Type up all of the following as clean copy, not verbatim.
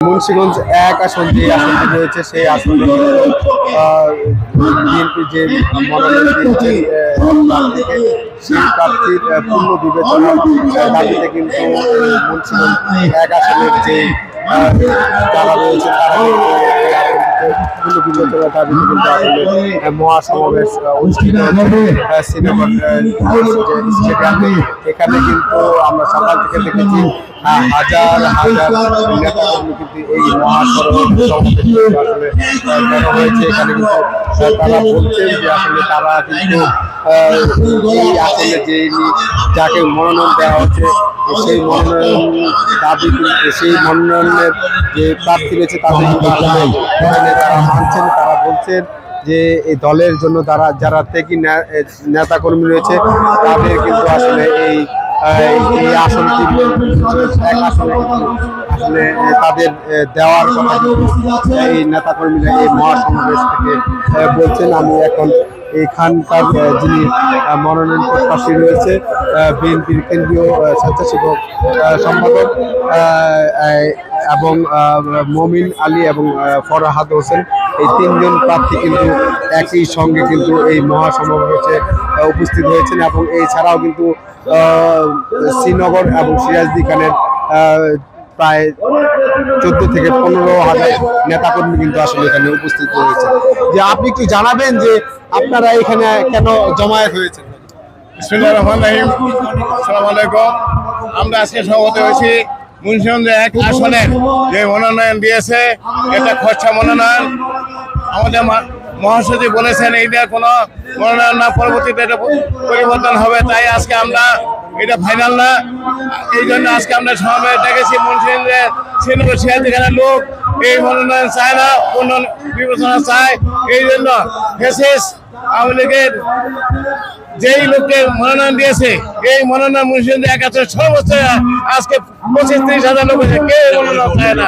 মুন্সিগঞ্জ এক আসন যে আসনটি রয়েছে সেই আসনে বিএনপি যে মনোনয়ন দিয়েছেন প্রার্থীকে সেই প্রার্থীর পূর্ণ বিবেচনার দাবিতে কিন্তু মুন্সিগঞ্জ এক আসনের যে যারা রয়েছে তারা পূর্ণ বিবেচনার দাবিতে কিন্তু আসলে মহাসমাবেশ অনুষ্ঠিত শ্রীনগর স্টেডিয়ামে। এখানে কিন্তু আমরা সকাল থেকে দেখেছি হাজার হাজার নেতাকর্মী কিন্তু এই মহাসমাবেশ আসলে হয়েছে। এখানে কিন্তু তারা বলছেন যে আসলে তারা কিন্তু এই আসলে যে যাকে মনোনয়ন দেওয়া হচ্ছে সেই মনোনয়ন দাবি সেই মনোনয়নের যে প্রার্থী রয়েছে তাদের কিন্তু আসলে তারা মানছেন। তারা বলছেন যে এই দলের জন্য তারা যারা ত্যাগী নেতাকর্মী রয়েছে তাদের কিন্তু আসলে এই আসনটি এক আসনে আসলে তাদের দেওয়ার কথা এই নেতাকর্মীরা এই মহাসমাবেশ থেকে বলছেন। আমি এখন এখানকার যিনি মনোনয়ন প্রত্যাশী রয়েছে বিএনপির কেন্দ্রীয় স্বেচ্ছাসেবক সম্পাদক এবং মমিন আলী এবং ফরহাদ হোসেন, এই তিনজন প্রার্থী কিন্তু একই সঙ্গে কিন্তু এই মহাসমাবেশে উপস্থিত হয়েছেন। এবং এছাড়াও কিন্তু শ্রীনগর এবং সিরাজদি খানের প্রায় 14 থেকে 15,000 নেতাকর্মী কিন্তু আসলে এখানে উপস্থিত হয়েছে। যে আপনি কি জানাবেন যে আপনারা এখানে কেন জমায়েত হয়েছেন? বিসমিল্লাহির রহমানির রহিম। আসসালামু আলাইকুম। আমরা আজকে সমবেত হয়েছি মুন্সিগঞ্জ এক আসনের যে মনোনয়ন দিয়েছে এটা খরচা মনোনয়ন। আমাদের মহাসচিব বলেছেন এইটা কোনো মনোনয়ন না, পরবর্তীতে এটা পরিবর্তন হবে, তাই আজকে আমরা এটা ফাইনাল না, এই জন্য আজকে আমরা সমাবেশ ডেকেছি। মুন্সিগঞ্জের শ্রীনগর সিরাজদিখানের লোক এই মনোনয়ন চায় না, পূর্ণ বিবেচনা চায়। এই জন্য আওয়ামী লীগের যেই লোককে মনোনয়ন দিয়েছে এই মনোনয়ন মুন্সিগঞ্জ এক আসনের সর্বোচ্চ আজকে 25-30,000 লোক হয়েছে, কেউ মনোনয়ন চায় না।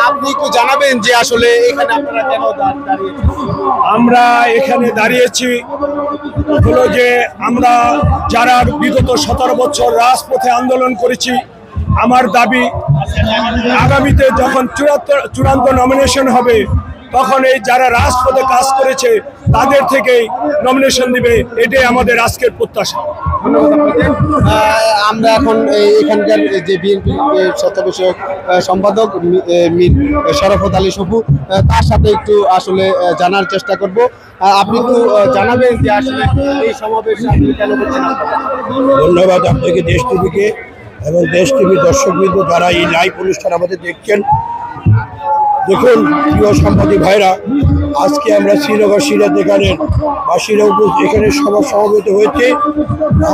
আপনি একটু জানাবেন যে আসলে এখানে আপনারা কেন দাঁড়িয়েছেন? আমরা এখানে দাঁড়িয়েছি হলো যে আমরা যারা বিগত 17 বছর রাজপথে আন্দোলন করেছি, আমার দাবি আগামীতে যখন চূড়ান্ত নমিনেশন হবে তখন এই যারা রাজপথে কাজ করেছে তাদের থেকেই নমিনেশন দিবে, এটাই আমাদের আজকের প্রত্যাশা। আমরা এখন এখানকার যে বিএনপি স্বাস্থ্য বিষয়ক সম্পাদক শরফত আলী সপু, তার সাথে একটু আসলে জানার চেষ্টা করব। আপনি একটু জানাবেন যে আসলে এই সমাবেশ কেন করছেন? ধন্যবাদ আপনাকে, দেশ টিভিকে এবং দেশ টিভির দর্শকবৃন্দ যারা এই লাইভ অনুষ্ঠান আমাদের দেখছেন। দেখুন প্রিয় সাংবাদিক ভাইরা, আজকে আমরা শ্রীনগর সিরাজদিখানের বাসীরা এখানে সমাবেত হয়েছে।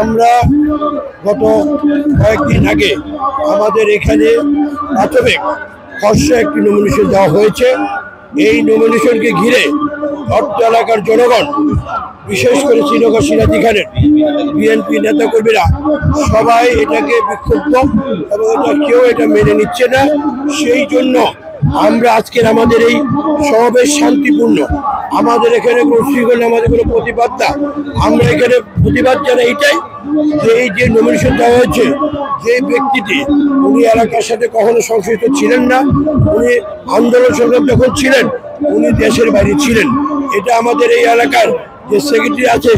আমরা গত কয়েকদিন আগে আমাদের এখানে প্রাথমিক খসড়া একটি নমিনেশন দেওয়া হয়েছে। এই নমিনেশনকে ঘিরে অর্থ এলাকার জনগণ, বিশেষ করে শ্রীনগর সিরাজদিখানের বিএনপি নেতাকর্মীরা সবাই এটাকে বিক্ষুব্ধ এবং কেউ এটা মেনে নিচ্ছে না। সেই জন্য আমরা আজকের আমাদের এই সমাবেশ শান্তিপূর্ণ, আমাদের এখানে কোনো শৃঙ্খলা, আমাদের কোনো প্রতিবাদ না। আমরা এখানে প্রতিবাদ জানাই এইটাই যে এই যে নমিনেশন দেওয়া হয়েছে, যে ব্যক্তিটি উনি এলাকার সাথে কখনো সংশ্লিষ্ট ছিলেন না, উনি আন্দোলন সংগ্রাম যখন ছিলেন উনি দেশের বাইরে ছিলেন। এটা আমাদের এই এলাকার যে সেক্রেটারি আছে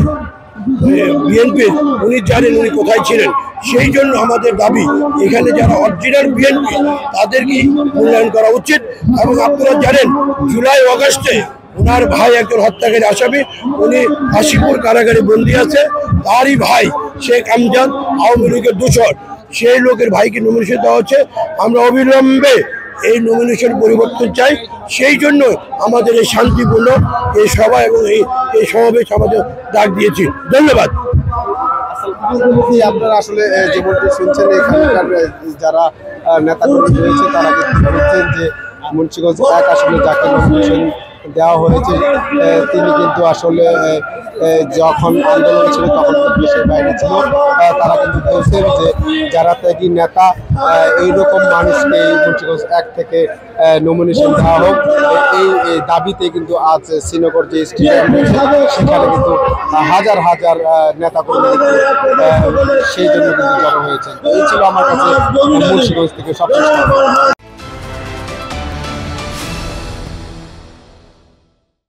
বিএনপির, উনি জানেন উনি কোথায় ছিলেন। সেই জন্য আমাদের দাবি এখানে যারা অরিজিনাল বিএনপি তাদেরকে মূল্যায়ন করা উচিত। এবং আপনারা জানেন জুলাই আগস্টে ওনার ভাই একজন হত্যাকারী আসামি, উনি কাশীপুর কারাগারে বন্দী আছে। তারই ভাই শেখ আমজাদ আওয়ামী লীগের দূষণ, সেই লোকের ভাইকে নমিনেশন দেওয়া হচ্ছে। আমরা অবিলম্বে এই নমিনেশন পরিবর্তন চাই। সেই জন্য আমাদের এই শান্তিপূর্ণ এই সভা এবং এই সমাবেশ আমাদের ডাক দিয়েছি। ধন্যবাদ। আপনারা আসলে যেমনটি শুনছেন এখানকার যারা নেতাকর্মী রয়েছে তারা কিন্তু বলছেন যে মুন্সিগঞ্জ এক আসলে যাকে নমিনেশন দেওয়া হয়েছে তিনি কিন্তু আসলে যখন আন্দোলন ছিল তখন দেশের বাইরে ছিল। তারা কিন্তু বলছেন যে যারা ত্যাগী নেতা এইরকম মানুষকে এই মুন্সিগঞ্জ এক থেকে নমিনেশন দেওয়া হোক, এই দাবিতে কিন্তু আজ শ্রীনগর যে স্টেডিয়াম রয়েছে সেখানে কিন্তু হাজার হাজার নেতাকর্মী সেই জন্য কিন্তু জড়ো হয়েছেন। এই ছিল আমার কাছে মুন্সিগঞ্জ থেকে সবচেয়ে